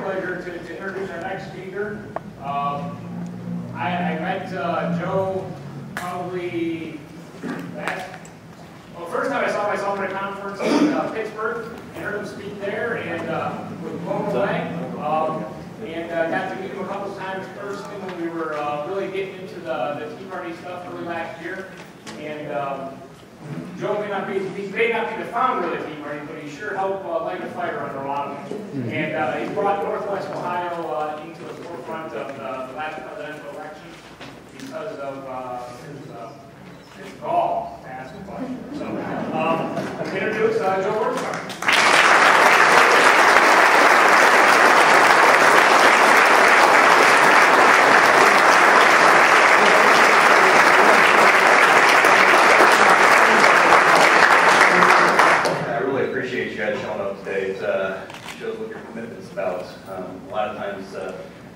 pleasure to introduce our next speaker. I met Joe probably first time I saw myself at a conference in Pittsburgh and heard him speak there, and was blown away. And got to meet him a couple of times personally when we were really getting into the Tea Party stuff early last year. And Joe may not be the founder of the Tea Party, but he sure helped light a fire under a lot of them. And he brought Northwest Ohio into the forefront of the last presidential election because of his gall to ask a question. So, let me introduce Joe Wurzelbacher. Shows what your commitment's about. A lot of times,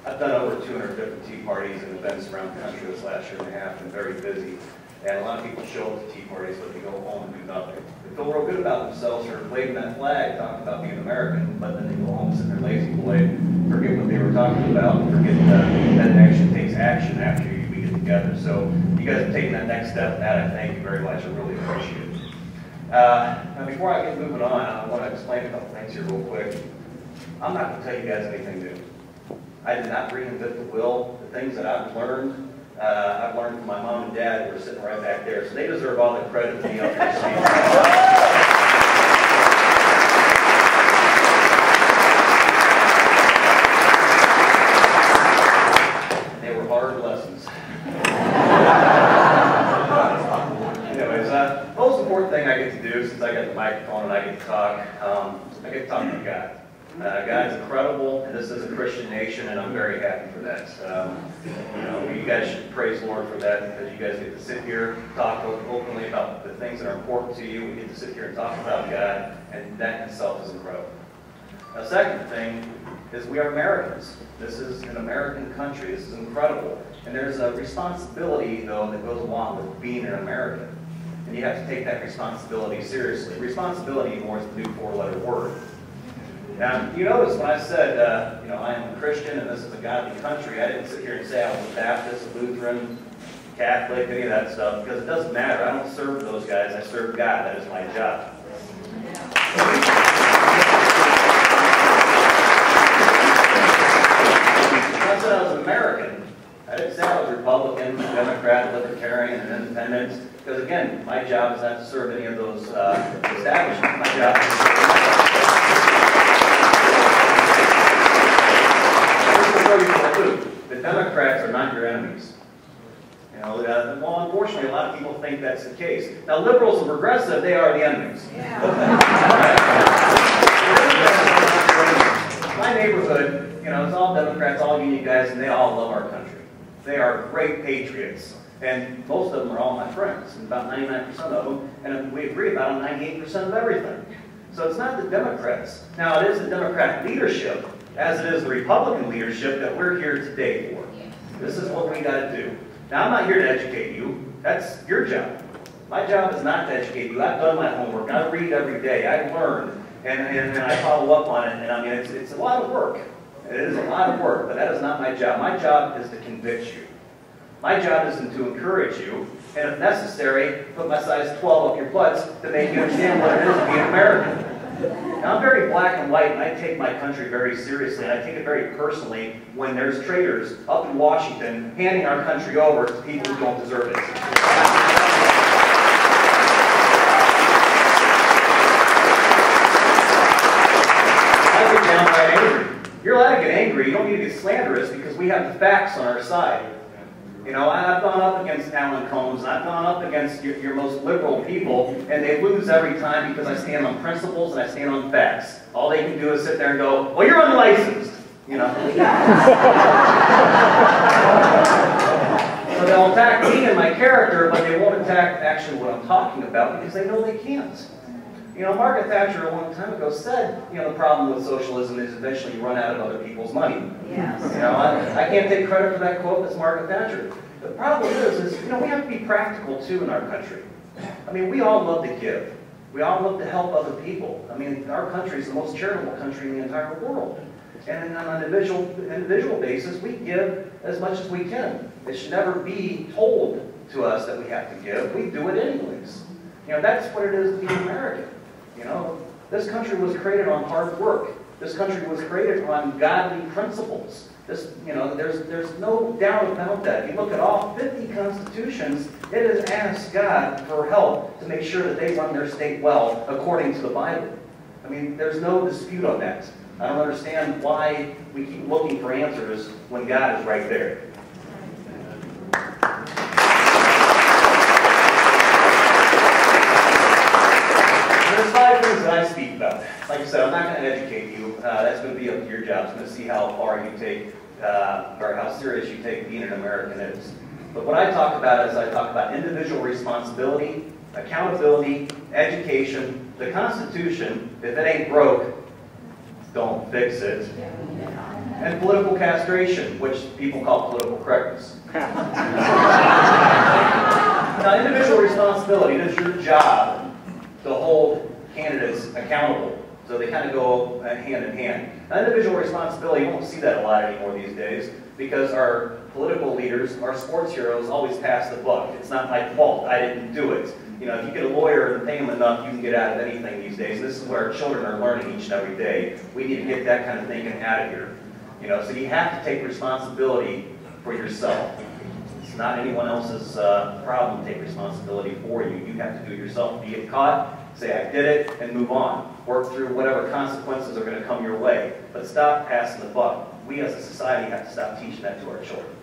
I've done over 200 different tea parties and events around the country this last year and a half, and very busy. And a lot of people show up to tea parties, but they go home and do nothing. They feel real good about themselves for waving that flag, talking about being American, but then they go home, sit there lazy boy, forget what they were talking about, and forget that action takes action after we get together. So you guys have taken that next step, and that I thank you very much. I really appreciate it. Now, before I get moving on, I want to explain a couple things here real quick. I'm not going to tell you guys anything new. I did not reinvent the wheel. The things that I've learned from my mom and dad who are sitting right back there, so they deserve all the credit for me up there saying they were hard lessons. Most important thing I get to do, since I got the microphone and I get to talk, I get to talk to God. God's incredible, and this is a Christian nation, and I'm very happy for that. You guys should praise the Lord for that, because you guys get to sit here, talk openly about the things that are important to you. We get to sit here and talk about God, and that in itself is incredible. Now, second thing is we are Americans. This is an American country. This is incredible. And there's a responsibility, though, that goes along with being an American. And you have to take that responsibility seriously. Responsibility anymore is the new four-letter word. Now, you notice when I said, I am a Christian and this is a godly country, I didn't sit here and say I was a Baptist, a Lutheran, Catholic, any of that stuff, because it doesn't matter. I don't serve those guys. I serve God. That is my job. When I said I was an American, I didn't say I was Republican, Democrat, Libertarian, and Independent. Because again, my job is not to serve any of those establishments. My job is to the Democrats are not your enemies. Well, unfortunately, a lot of people think that's the case. Now, liberals and progressive, they are the enemies. Yeah. My neighborhood, it's all Democrats, all union guys, and they all love our country. They are great patriots. And most of them are all my friends, and about 99% of them, and we agree about 98% of everything. So it's not the Democrats. Now, it is the Democratic leadership, as it is the Republican leadership, that we're here today for. This is what we got to do. Now, I'm not here to educate you. That's your job. My job is not to educate you. I've done my homework. I read every day. I learn, and I follow up on it. And I mean, it's a lot of work. It is a lot of work, but that is not my job. My job is to convince you. My job isn't to encourage you, and if necessary, put my size 12 up your butts to make you understand what it is to be an American. Now, I'm very black and white, and I take my country very seriously, and I take it very personally when there's traitors up in Washington handing our country over to people who don't deserve it. I get downright angry. You're allowed to get angry. You don't need to get slanderous because we have the facts on our side. I've gone up against Alan Combs, and I've gone up against your most liberal people, and they lose every time because I stand on principles and I stand on facts. All they can do is sit there and go, well, you're unlicensed, So they'll attack me and my character, but they won't attack actually what I'm talking about because they know they can't. Margaret Thatcher a long time ago said, the problem with socialism is eventually you run out of other people's money. Yes. I can't take credit for that quote. That's Margaret Thatcher. The problem is we have to be practical too in our country. We all love to give. We all love to help other people. Our country is the most charitable country in the entire world. And on an individual basis, we give as much as we can. It should never be told to us that we have to give. We do it anyways. You know, that's what it is to be American. You know, this country was created on hard work. This country was created on godly principles. This, you know, there's no doubt about that. If you look at all 50 constitutions, it has asked God for help to make sure that they run their state well according to the Bible. I mean, there's no dispute on that. I don't understand why we keep looking for answers when God is right there. There's 5 things that I speak about. Like I said, I'm not going to educate you. That's going to be up to your job. It's going to see how far you take, or how serious you take being an American is. But what I talk about is I talk about individual responsibility, accountability, education, the Constitution. If it ain't broke, don't fix it. And political castration, which people call political correctness. Now, individual responsibility, it is your job to hold candidates accountable. So they kind of go hand in hand. Now, individual responsibility, you won't see that a lot anymore these days because our political leaders, our sports heroes, always pass the buck. It's not my fault. I didn't do it. You know, if you get a lawyer and pay him enough, you can get out of anything these days. This is what our children are learning each and every day. We need to get that kind of thinking out of here. You know, so you have to take responsibility for yourself. It's not anyone else's problem to take responsibility for you. You have to do it yourself. If you get caught, say, I did it, and move on. Work through whatever consequences are going to come your way. But stop passing the buck. We as a society have to stop teaching that to our children.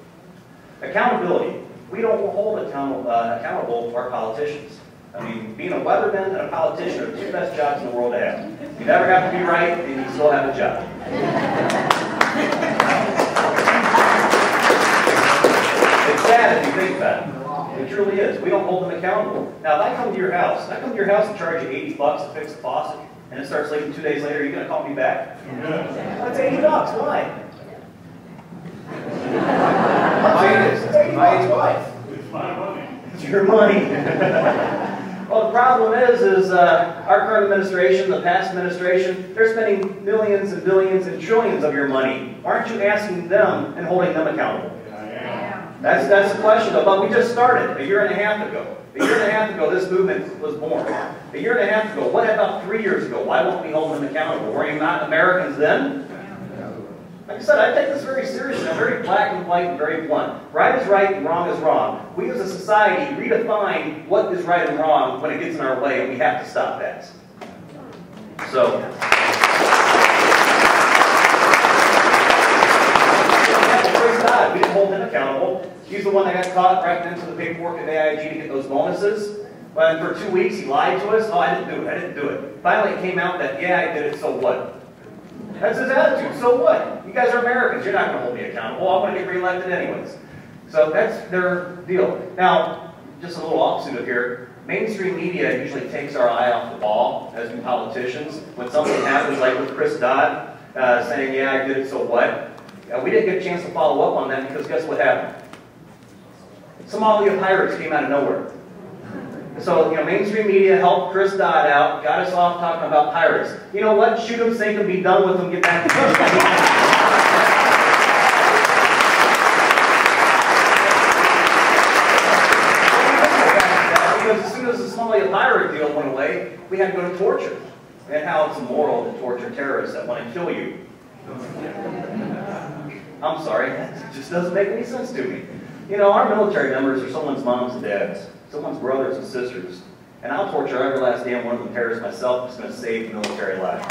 Accountability. We don't hold accountable our politicians. I mean, being a weatherman and a politician are the 2 best jobs in the world to have. You never have to be right, and you still have a job. It's sad if you think about it. It truly is. We don't hold them accountable. Now, if I come to your house, and charge you $80 to fix the faucet, and it starts leaking 2 days later, are you going to call me back? That's $80. Why? It's $80. Why? It's my money. It's your money. Well, the problem is our current administration, the past administration, they're spending millions and billions and trillions of your money. Aren't you asking them and holding them accountable? That's the question, though. But we just started a year and a half ago. A year and a half ago, this movement was born. A year and a half ago, what about 3 years ago? Why won't we hold them accountable? Were you not Americans then? Like I said, I take this very seriously. I'm very black and white and very blunt. Right is right and wrong is wrong. We as a society redefine what is right and wrong when it gets in our way, and we have to stop that. So, praise God, we didn't hold him accountable. He's the one that got caught writing into the paperwork at AIG to get those bonuses. But for 2 weeks, he lied to us. Oh, I didn't do it. I didn't do it. Finally, it came out that, yeah, I did it, so what? That's his attitude. So what? You guys are Americans. You're not going to hold me accountable. I'm going to get reelected anyways. So that's their deal. Now, just a little offsuit of here. Mainstream media usually takes our eye off the ball as do politicians. When something happens, like with Chris Dodd saying, yeah, I did it, so what? We didn't get a chance to follow up on that because guess what happened? Somalia pirates came out of nowhere. So, mainstream media helped Chris Dodd out, got us off talking about pirates. You know what? Shoot them, sink them, be done with them, get back to Because as soon as the Somalia pirate deal went away, we had to go to torture. And how it's immoral to torture terrorists that want to kill you. I'm sorry, that just doesn't make any sense to me. Our military members are someone's moms and dads, someone's brothers and sisters. And I'll torture every last damn one of them terrorists myself. It's going to save military lives.